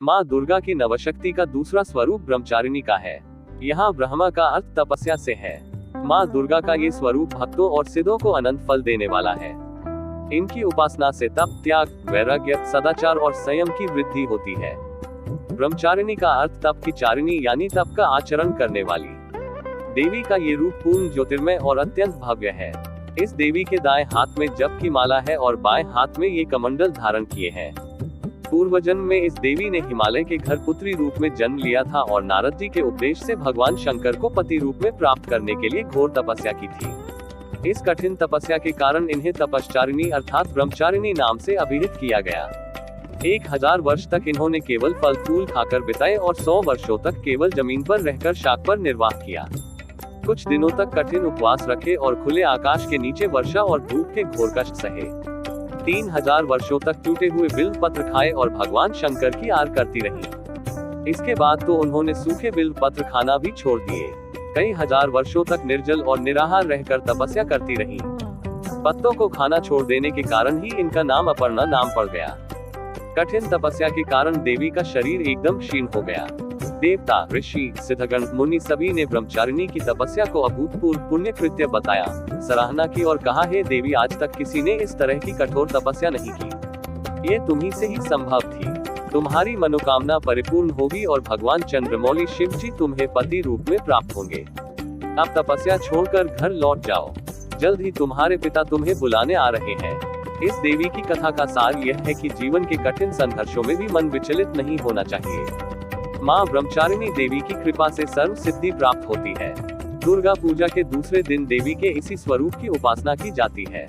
माँ दुर्गा की नवशक्ति का दूसरा स्वरूप ब्रह्मचारिणी का है। यहाँ ब्रह्मा का अर्थ तपस्या से है। माँ दुर्गा का ये स्वरूप भक्तों और सिद्धों को अनंत फल देने वाला है। इनकी उपासना से तप, त्याग, वैराग्य, सदाचार और संयम की वृद्धि होती है। ब्रह्मचारिणी का अर्थ तप की चारिणी यानी तप का आचरण करने वाली। देवी का ये रूप पूर्ण ज्योतिर्मय और अत्यंत भव्य है। इस देवी के दाएं हाथ में जप की माला है और बाएं हाथ में ये कमंडल धारण किए हैं। पूर्व जन्म में इस देवी ने हिमालय के घर पुत्री रूप में जन्म लिया था और नारद जी के उपदेश से भगवान शंकर को पति रूप में प्राप्त करने के लिए घोर तपस्या की थी। इस कठिन तपस्या के कारण इन्हें तपश्चारिणी अर्थात ब्रह्मचारिणी नाम से अभिहित किया गया। 1000 वर्ष तक इन्होंने केवल फल फूल खाकर बिताए और 100 वर्षों तक केवल जमीन पर रहकर शाक पर निर्वाह किया। कुछ दिनों तक कठिन उपवास रखे और खुले आकाश के नीचे वर्षा और धूप के घोर कष्ट सहे। 3000 वर्षों तक टूटे हुए बिल्व पत्र खाए और भगवान शंकर की आर करती रही। इसके बाद तो उन्होंने सूखे बिल्व पत्र खाना भी छोड़ दिए। कई हजार वर्षों तक निर्जल और निराहार रहकर तपस्या करती रही। पत्तों को खाना छोड़ देने के कारण ही इनका नाम अपर्णा नाम पड़ गया। कठिन तपस्या के कारण देवी का शरीर एकदम क्षीण हो गया। देवता, ऋषि, सिद्धगण, मुनि सभी ने ब्रह्मचारिणी की तपस्या को अभूतपूर्व पुण्य कृत्य बताया, सराहना की और कहा, हे देवी, आज तक किसी ने इस तरह की कठोर तपस्या नहीं की। ये तुम्ही से ही संभव थी। तुम्हारी मनोकामना परिपूर्ण होगी और भगवान चंद्रमौली शिव जी तुम्हें पति रूप में प्राप्त होंगे। अब तपस्या छोड़कर घर लौट जाओ। जल्द ही तुम्हारे पिता तुम्हें बुलाने आ रहे हैं। इस देवी की कथा का सार यह है कि जीवन के कठिन संघर्षों में भी मन विचलित नहीं होना चाहिए। माँ ब्रह्मचारिणी देवी की कृपा से सर्व सिद्धि प्राप्त होती है। दुर्गा पूजा के दूसरे दिन देवी के इसी स्वरूप की उपासना की जाती है।